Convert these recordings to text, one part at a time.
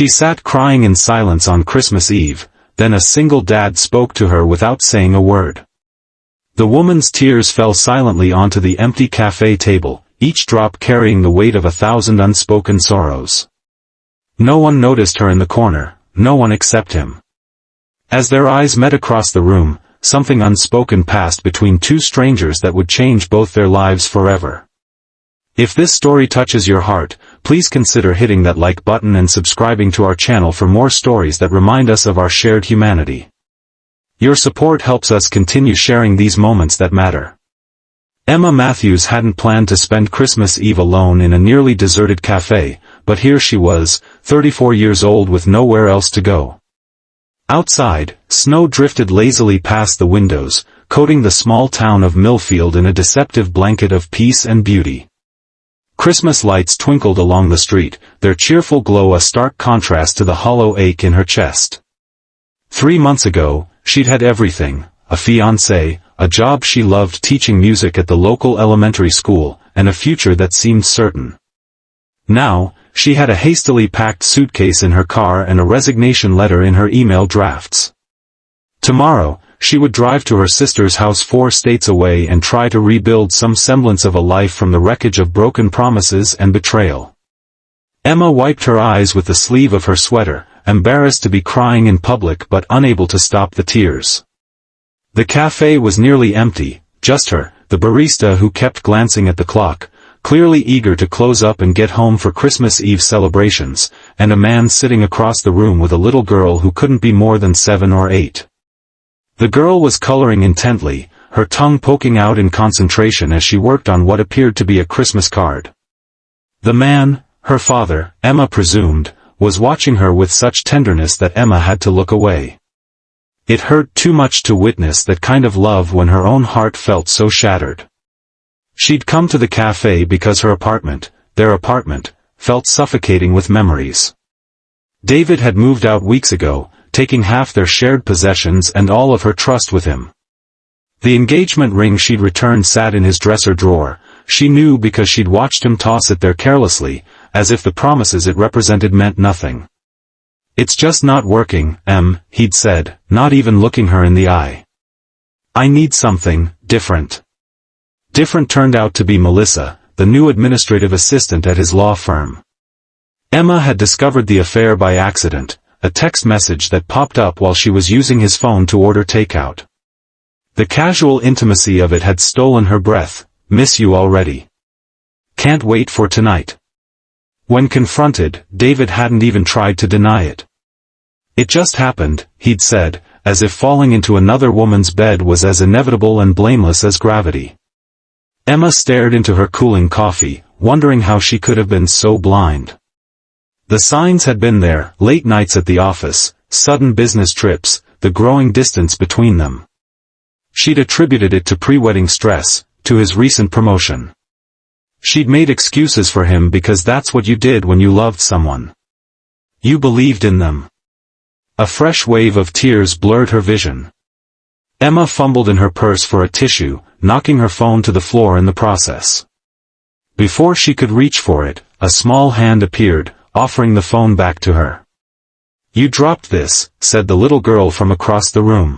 She sat crying in silence on Christmas Eve, then a single dad spoke to her without saying a word. The woman's tears fell silently onto the empty café table, each drop carrying the weight of 1,000 unspoken sorrows. No one noticed her in the corner, no one except him. As their eyes met across the room, something unspoken passed between two strangers that would change both their lives forever. If this story touches your heart, please consider hitting that like button and subscribing to our channel for more stories that remind us of our shared humanity. Your support helps us continue sharing these moments that matter. Emma Matthews hadn't planned to spend Christmas Eve alone in a nearly deserted cafe, but here she was, 34 years old with nowhere else to go. Outside, snow drifted lazily past the windows, coating the small town of Millfield in a deceptive blanket of peace and beauty. Christmas lights twinkled along the street, their cheerful glow a stark contrast to the hollow ache in her chest. 3 months ago, she'd had everything: a fiancé, a job she loved teaching music at the local elementary school, and a future that seemed certain. Now, she had a hastily packed suitcase in her car and a resignation letter in her email drafts. Tomorrow, she would drive to her sister's house 4 states away and try to rebuild some semblance of a life from the wreckage of broken promises and betrayal. Emma wiped her eyes with the sleeve of her sweater, embarrassed to be crying in public but unable to stop the tears. The cafe was nearly empty, just her, the barista who kept glancing at the clock, clearly eager to close up and get home for Christmas Eve celebrations, and a man sitting across the room with a little girl who couldn't be more than 7 or 8. The girl was coloring intently, her tongue poking out in concentration as she worked on what appeared to be a Christmas card. The man, her father, Emma presumed, was watching her with such tenderness that Emma had to look away. It hurt too much to witness that kind of love when her own heart felt so shattered. She'd come to the cafe because her apartment, their apartment, felt suffocating with memories. David had moved out weeks ago, taking half their shared possessions and all of her trust with him. The engagement ring she'd returned sat in his dresser drawer. She knew because she'd watched him toss it there carelessly, as if the promises it represented meant nothing. "It's just not working, he'd said, not even looking her in the eye. "I need something different." Different turned out to be Melissa, the new administrative assistant at his law firm. Emma had discovered the affair by accident, a text message that popped up while she was using his phone to order takeout. The casual intimacy of it had stolen her breath. "Miss you already. Can't wait for tonight." When confronted, David hadn't even tried to deny it. "It just happened," he'd said, as if falling into another woman's bed was as inevitable and blameless as gravity. Emma stared into her cooling coffee, wondering how she could have been so blind. The signs had been there: late nights at the office, sudden business trips, the growing distance between them. She'd attributed it to pre-wedding stress, to his recent promotion. She'd made excuses for him because that's what you did when you loved someone. You believed in them. A fresh wave of tears blurred her vision. Emma fumbled in her purse for a tissue, knocking her phone to the floor in the process. Before she could reach for it, a small hand appeared, offering the phone back to her. "You dropped this," said the little girl from across the room.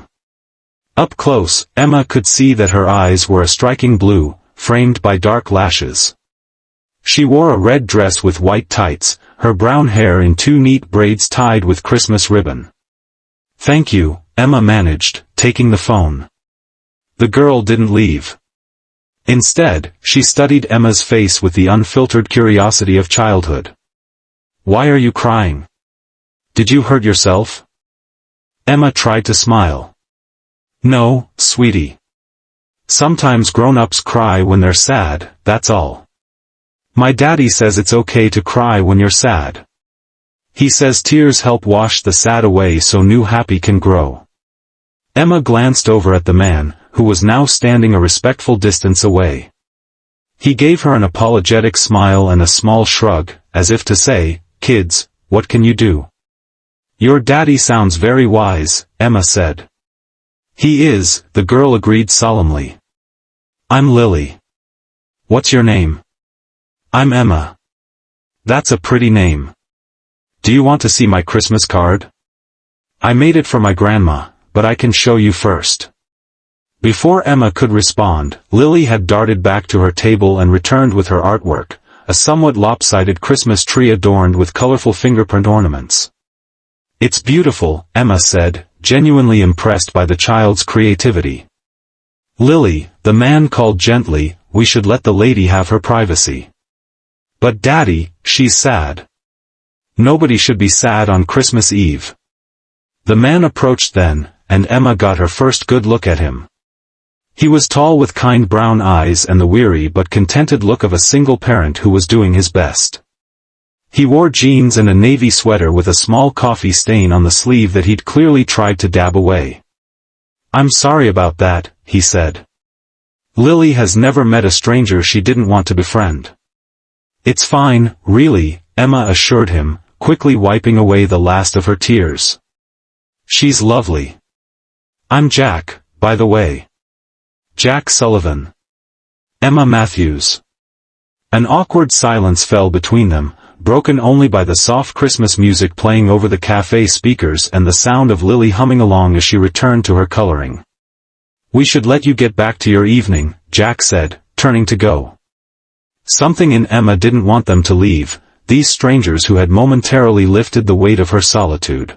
Up close, Emma could see that her eyes were a striking blue, framed by dark lashes. She wore a red dress with white tights, her brown hair in 2 neat braids tied with Christmas ribbon. "Thank you," Emma managed, taking the phone. The girl didn't leave. Instead, she studied Emma's face with the unfiltered curiosity of childhood. "Why are you crying? Did you hurt yourself?" Emma tried to smile. "No, sweetie. Sometimes grown-ups cry when they're sad, that's all. My daddy says it's okay to cry when you're sad. He says tears help wash the sad away so new happy can grow." Emma glanced over at the man, who was now standing a respectful distance away. He gave her an apologetic smile and a small shrug, as if to say, "Kids, what can you do?" "Your daddy sounds very wise," Emma said. "He is," the girl agreed solemnly. "I'm Lily." "What's your name?" "I'm Emma." "That's a pretty name." Do you want to see my Christmas card? I made it for my grandma, but I can show you first. Before Emma could respond, Lily had darted back to her table and returned with her artwork, a somewhat lopsided Christmas tree adorned with colorful fingerprint ornaments. It's beautiful, Emma said, genuinely impressed by the child's creativity. Lily, the man called gently, we should let the lady have her privacy. But Daddy, she's sad. Nobody should be sad on Christmas Eve. The man approached then, and Emma got her first good look at him. He was tall with kind brown eyes and the weary but contented look of a single parent who was doing his best. He wore jeans and a navy sweater with a small coffee stain on the sleeve that he'd clearly tried to dab away. I'm sorry about that, he said. Lily has never met a stranger she didn't want to befriend. It's fine, really, Emma assured him, quickly wiping away the last of her tears. She's lovely. I'm Jack, by the way. Jack Sullivan. Emma Matthews. An awkward silence fell between them, broken only by the soft Christmas music playing over the cafe speakers and the sound of Lily humming along as she returned to her coloring. We should let you get back to your evening, Jack said, turning to go. Something in Emma didn't want them to leave, these strangers who had momentarily lifted the weight of her solitude.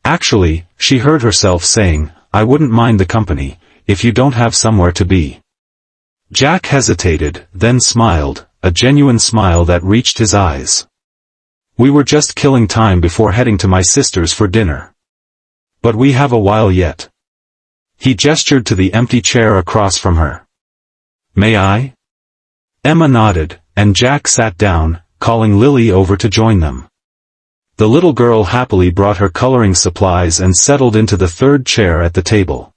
Actually, she heard herself saying, I wouldn't mind the company, if you don't have somewhere to be. Jack hesitated, then smiled, a genuine smile that reached his eyes. We were just killing time before heading to my sister's for dinner. But we have a while yet. He gestured to the empty chair across from her. May I? Emma nodded, and Jack sat down, calling Lily over to join them. The little girl happily brought her coloring supplies and settled into the third chair at the table.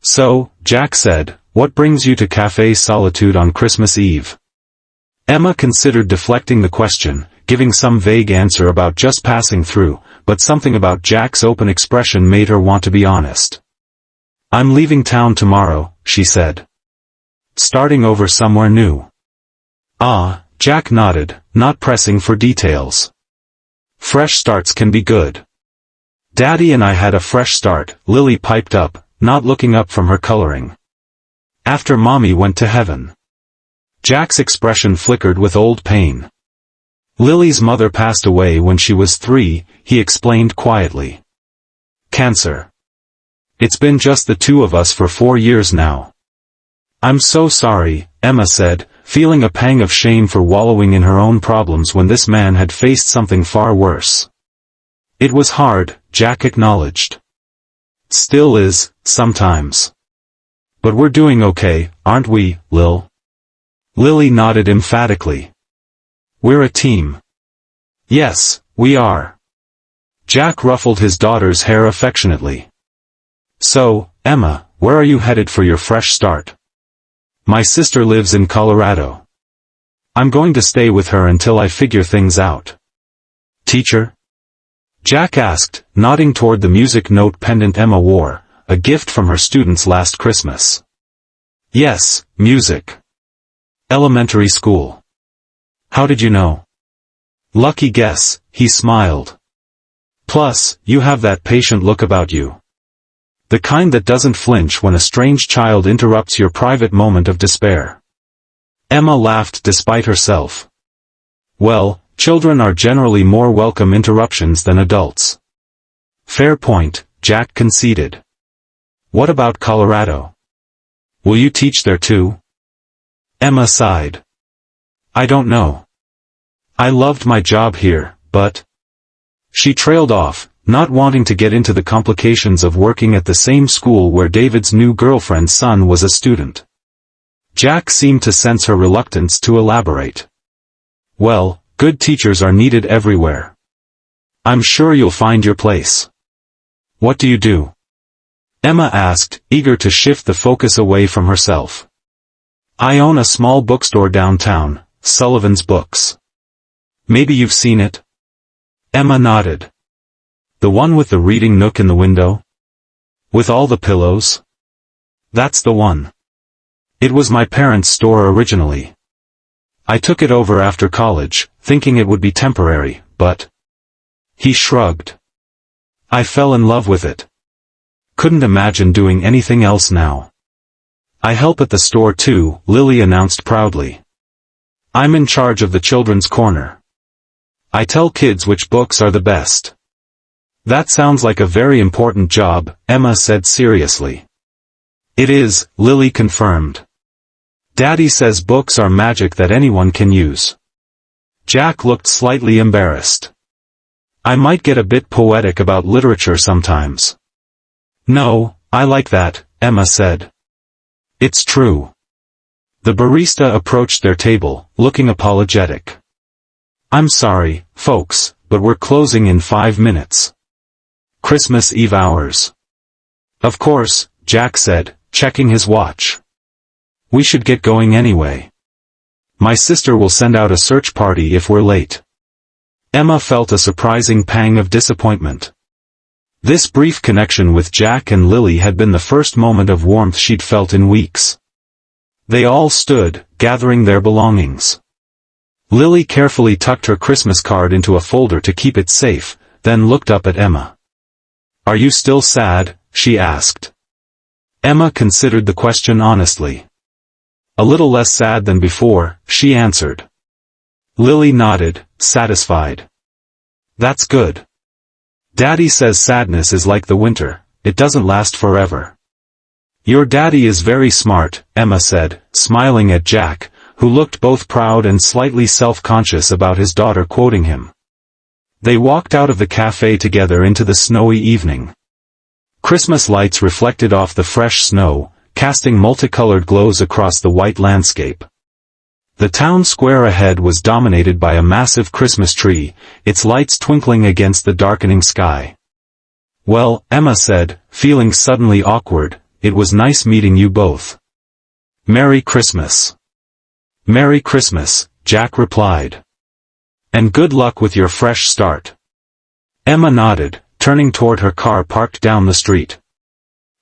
So, Jack said, what brings you to Café Solitude on Christmas Eve? Emma considered deflecting the question, giving some vague answer about just passing through, but something about Jack's open expression made her want to be honest. I'm leaving town tomorrow, she said. Starting over somewhere new. Ah, Jack nodded, not pressing for details. Fresh starts can be good. Daddy and I had a fresh start, Lily piped up, not looking up from her coloring. After Mommy went to heaven. Jack's expression flickered with old pain. Lily's mother passed away when she was 3, he explained quietly. Cancer. It's been just the two of us for 4 years now. I'm so sorry, Emma said, feeling a pang of shame for wallowing in her own problems when this man had faced something far worse. It was hard, Jack acknowledged. Still is, sometimes. But we're doing okay, aren't we, Lil? Lily nodded emphatically. We're a team. Yes, we are. Jack ruffled his daughter's hair affectionately. So, Emma, where are you headed for your fresh start? My sister lives in Colorado. I'm going to stay with her until I figure things out. Teacher? Jack asked, nodding toward the music note pendant Emma wore, a gift from her students last Christmas. Yes, music. Elementary school. How did you know? Lucky guess, he smiled. Plus, you have that patient look about you. The kind that doesn't flinch when a strange child interrupts your private moment of despair. Emma laughed despite herself. Well, children are generally more welcome interruptions than adults. Fair point, Jack conceded. What about Colorado? Will you teach there too? Emma sighed. I don't know. I loved my job here, but... She trailed off, not wanting to get into the complications of working at the same school where David's new girlfriend's son was a student. Jack seemed to sense her reluctance to elaborate. Well, good teachers are needed everywhere. I'm sure you'll find your place. What do you do? Emma asked, eager to shift the focus away from herself. I own a small bookstore downtown, Sullivan's Books. Maybe you've seen it? Emma nodded. The one with the reading nook in the window? With all the pillows? That's the one. It was my parents' store originally. I took it over after college, thinking it would be temporary, but... He shrugged. I fell in love with it. Couldn't imagine doing anything else now. I help at the store too, Lily announced proudly. I'm in charge of the children's corner. I tell kids which books are the best. That sounds like a very important job, Emma said seriously. It is, Lily confirmed. Daddy says books are magic that anyone can use. Jack looked slightly embarrassed. I might get a bit poetic about literature sometimes. No, I like that, Emma said. It's true. The barista approached their table, looking apologetic. I'm sorry, folks, but we're closing in 5 minutes. Christmas Eve hours. Of course, Jack said, checking his watch. We should get going anyway. My sister will send out a search party if we're late. Emma felt a surprising pang of disappointment. This brief connection with Jack and Lily had been the first moment of warmth she'd felt in weeks. They all stood, gathering their belongings. Lily carefully tucked her Christmas card into a folder to keep it safe, then looked up at Emma. Are you still sad? She asked. Emma considered the question honestly. A little less sad than before, she answered. Lily nodded, satisfied. That's good. Daddy says sadness is like the winter, it doesn't last forever. Your daddy is very smart, Emma said, smiling at Jack, who looked both proud and slightly self-conscious about his daughter quoting him. They walked out of the cafe together into the snowy evening. Christmas lights reflected off the fresh snow, casting multicolored glows across the white landscape. The town square ahead was dominated by a massive Christmas tree, its lights twinkling against the darkening sky. Well, Emma said, feeling suddenly awkward, it was nice meeting you both. Merry Christmas. Merry Christmas, Jack replied. And good luck with your fresh start. Emma nodded, turning toward her car parked down the street.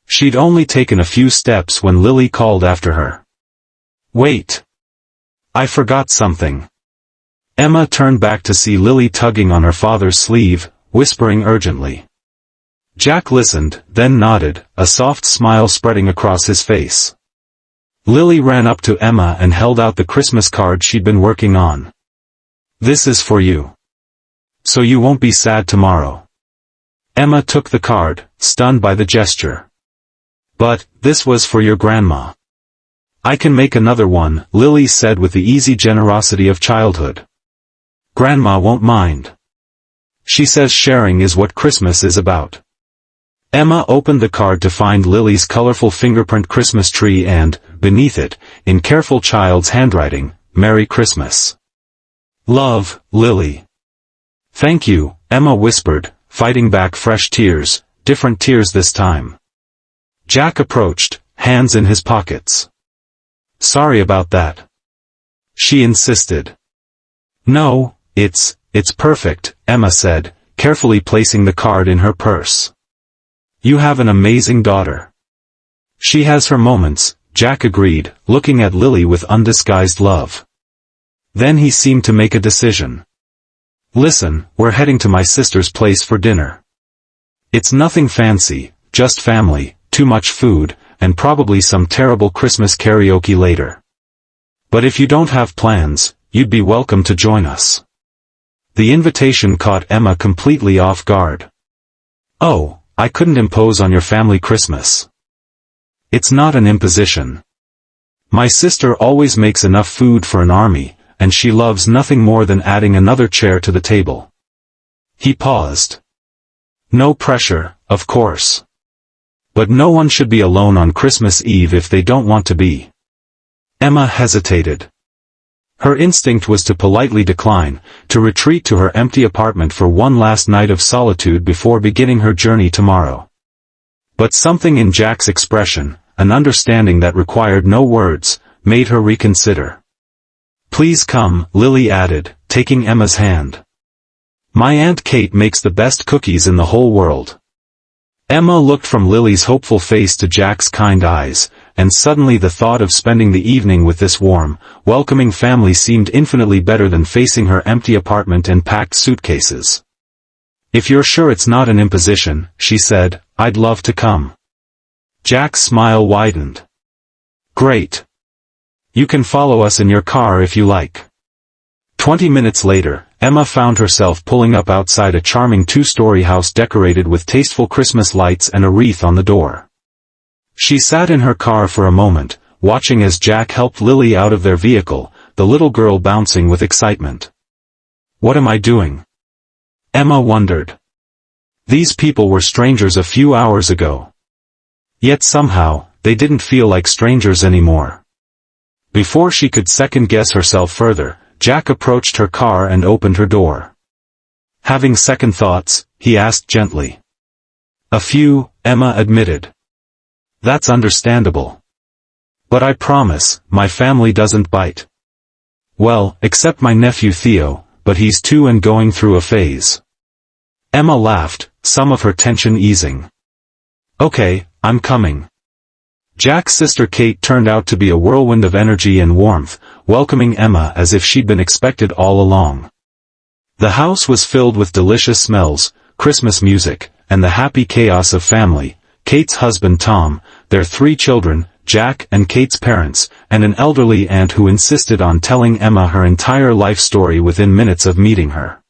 She'd only taken a few steps when Lily called after her. Wait. I forgot something. Emma turned back to see Lily tugging on her father's sleeve, whispering urgently. Jack listened, then nodded, a soft smile spreading across his face. Lily ran up to Emma and held out the Christmas card she'd been working on. This is for you. So you won't be sad tomorrow. Emma took the card, stunned by the gesture. But, this was for your grandma. I can make another one, Lily said with the easy generosity of childhood. Grandma won't mind. She says sharing is what Christmas is about. Emma opened the card to find Lily's colorful fingerprint Christmas tree and, beneath it, in careful child's handwriting, Merry Christmas. Love, Lily. Thank you, Emma whispered, fighting back fresh tears, different tears this time. Jack approached, hands in his pockets. Sorry about that. She insisted. No, it's perfect, Emma said, carefully placing the card in her purse. You have an amazing daughter. She has her moments, Jack agreed, looking at Lily with undisguised love. Then he seemed to make a decision. Listen, we're heading to my sister's place for dinner. It's nothing fancy, just family, too much food, and probably some terrible Christmas karaoke later. But if you don't have plans, you'd be welcome to join us. The invitation caught Emma completely off guard. Oh, I couldn't impose on your family Christmas. It's not an imposition. My sister always makes enough food for an army, and she loves nothing more than adding another chair to the table. He paused. No pressure, of course. But no one should be alone on Christmas Eve if they don't want to be. Emma hesitated. Her instinct was to politely decline, to retreat to her empty apartment for one last night of solitude before beginning her journey tomorrow. But something in Jack's expression, an understanding that required no words, made her reconsider. Please come, Lily added, taking Emma's hand. My Aunt Kate makes the best cookies in the whole world. Emma looked from Lily's hopeful face to Jack's kind eyes, and suddenly the thought of spending the evening with this warm, welcoming family seemed infinitely better than facing her empty apartment and packed suitcases. If you're sure it's not an imposition, she said, I'd love to come. Jack's smile widened. Great. You can follow us in your car if you like. 20 minutes later, Emma found herself pulling up outside a charming two-story house decorated with tasteful Christmas lights and a wreath on the door. She sat in her car for a moment, watching as Jack helped Lily out of their vehicle, the little girl bouncing with excitement. What am I doing? Emma wondered. These people were strangers a few hours ago. Yet somehow, they didn't feel like strangers anymore. Before she could second-guess herself further, Jack approached her car and opened her door. Having second thoughts, he asked gently. A few, Emma admitted. That's understandable. But I promise, my family doesn't bite. Well, except my nephew Theo, but he's 2 and going through a phase. Emma laughed, some of her tension easing. Okay, I'm coming. Jack's sister Kate turned out to be a whirlwind of energy and warmth, welcoming Emma as if she'd been expected all along. The house was filled with delicious smells, Christmas music, and the happy chaos of family, Kate's husband Tom, their 3 children, Jack and Kate's parents, and an elderly aunt who insisted on telling Emma her entire life story within minutes of meeting her.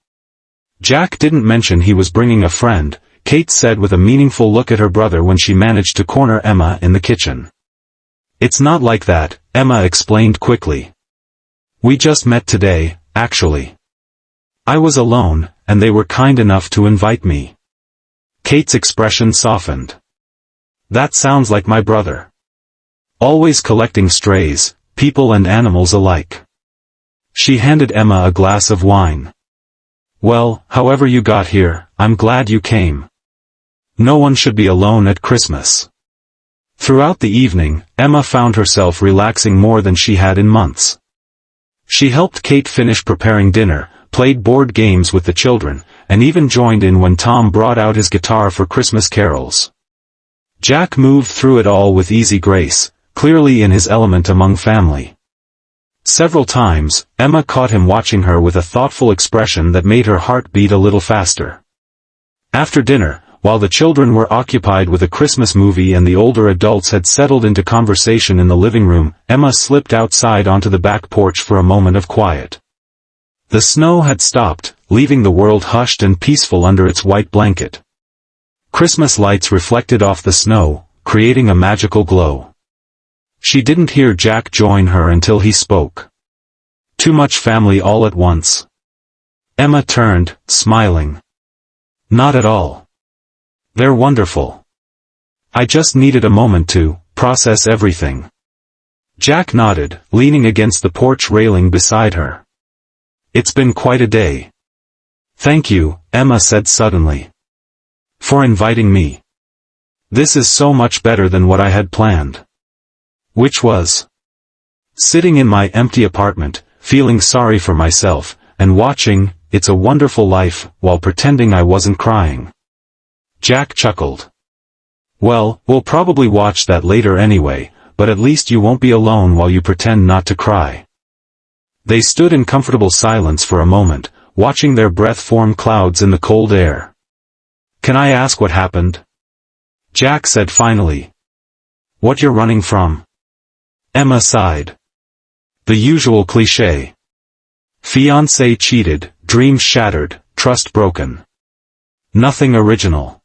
Jack didn't mention he was bringing a friend, Kate said with a meaningful look at her brother when she managed to corner Emma in the kitchen. It's not like that, Emma explained quickly. We just met today, actually. I was alone, and they were kind enough to invite me. Kate's expression softened. That sounds like my brother. Always collecting strays, people and animals alike. She handed Emma a glass of wine. Well, however you got here, I'm glad you came. No one should be alone at Christmas. Throughout the evening, Emma found herself relaxing more than she had in months. She helped Kate finish preparing dinner, played board games with the children, and even joined in when Tom brought out his guitar for Christmas carols. Jack moved through it all with easy grace, clearly in his element among family. Several times, Emma caught him watching her with a thoughtful expression that made her heart beat a little faster. After dinner, while the children were occupied with a Christmas movie and the older adults had settled into conversation in the living room, Emma slipped outside onto the back porch for a moment of quiet. The snow had stopped, leaving the world hushed and peaceful under its white blanket. Christmas lights reflected off the snow, creating a magical glow. She didn't hear Jack join her until he spoke. Too much family all at once. Emma turned, smiling. Not at all. They're wonderful. I just needed a moment to process everything. Jack nodded, leaning against the porch railing beside her. It's been quite a day. Thank you, Emma said suddenly. For inviting me. This is so much better than what I had planned. Which was? Sitting in my empty apartment, feeling sorry for myself, and watching It's a Wonderful Life, while pretending I wasn't crying. Jack chuckled. Well, we'll probably watch that later anyway, but at least you won't be alone while you pretend not to cry. They stood in comfortable silence for a moment, watching their breath form clouds in the cold air. Can I ask what happened? Jack said finally. What you're running from? Emma sighed. The usual cliché. Fiancé cheated, dreams shattered, trust broken. Nothing original.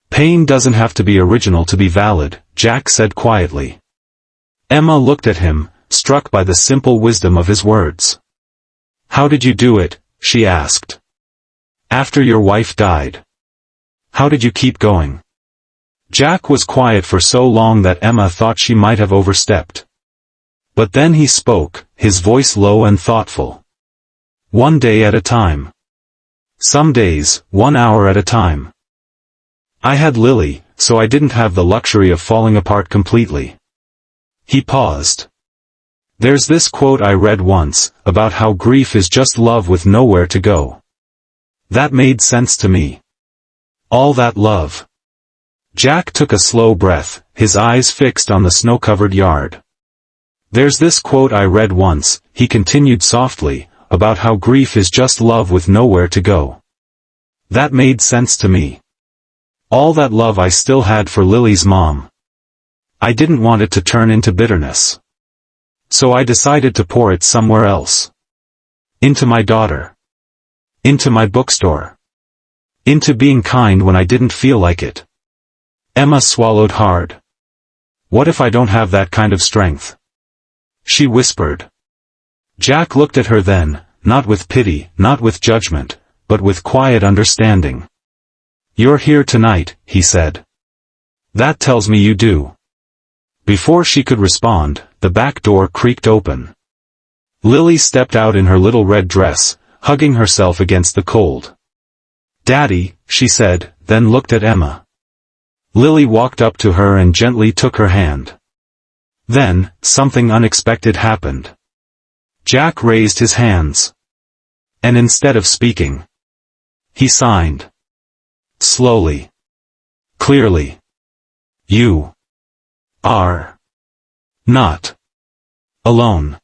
Pain doesn't have to be original to be valid, Jack said quietly. Emma looked at him, struck by the simple wisdom of his words. How did you do it? She asked. After your wife died. How did you keep going? Jack was quiet for so long that Emma thought she might have overstepped. But then he spoke, his voice low and thoughtful. One day at a time. Some days, 1 hour at a time. I had Lily, so I didn't have the luxury of falling apart completely. He paused. There's this quote I read once, about how grief is just love with nowhere to go. That made sense to me. All that love. Jack took a slow breath, his eyes fixed on the snow-covered yard. There's this quote I read once, he continued softly, about how grief is just love with nowhere to go. That made sense to me. All that love I still had for Lily's mom. I didn't want it to turn into bitterness. So I decided to pour it somewhere else. Into my daughter. Into my bookstore. Into being kind when I didn't feel like it. Emma swallowed hard. What if I don't have that kind of strength? She whispered. Jack looked at her then, not with pity, not with judgment, but with quiet understanding. You're here tonight, he said. That tells me you do. Before she could respond, the back door creaked open. Lily stepped out in her little red dress, hugging herself against the cold. Daddy, she said, then looked at Emma. Lily walked up to her and gently took her hand. Then, something unexpected happened. Jack raised his hands. And instead of speaking, he signed. Slowly. Clearly. You are not alone.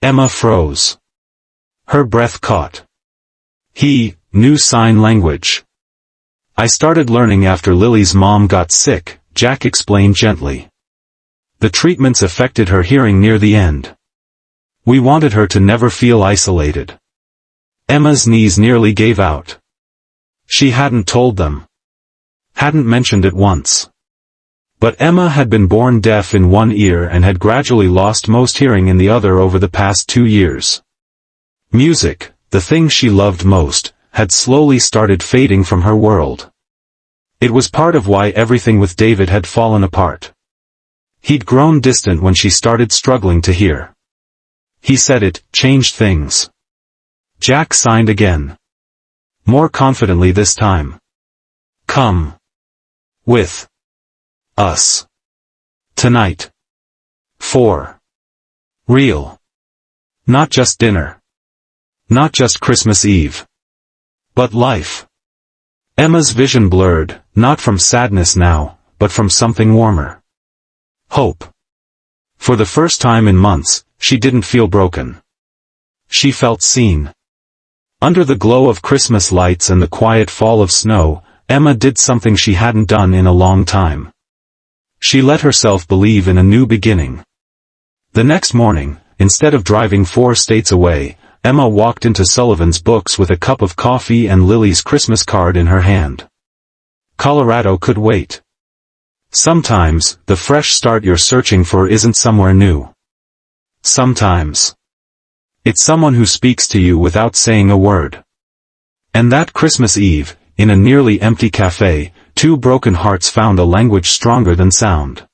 Emma froze. Her breath caught. He knew sign language. I started learning after Lily's mom got sick, Jack explained gently. The treatments affected her hearing near the end. We wanted her to never feel isolated. Emma's knees nearly gave out. She hadn't told them. Hadn't mentioned it once. But Emma had been born deaf in one ear and had gradually lost most hearing in the other over the past 2 years. Music, the thing she loved most, had slowly started fading from her world. It was part of why everything with David had fallen apart. He'd grown distant when she started struggling to hear. He said it changed things. Jack signed again. More confidently this time. Come with us tonight. For real. Not just dinner. Not just Christmas Eve. But life. Emma's vision blurred, not from sadness now, but from something warmer. Hope. For the first time in months, she didn't feel broken. She felt seen. Under the glow of Christmas lights and the quiet fall of snow, Emma did something she hadn't done in a long time. She let herself believe in a new beginning. The next morning, instead of driving 4 states away, Emma walked into Sullivan's Books with a cup of coffee and Lily's Christmas card in her hand. Colorado could wait. Sometimes, the fresh start you're searching for isn't somewhere new. Sometimes, it's someone who speaks to you without saying a word. And that Christmas Eve, in a nearly empty café, 2 broken hearts found a language stronger than sound.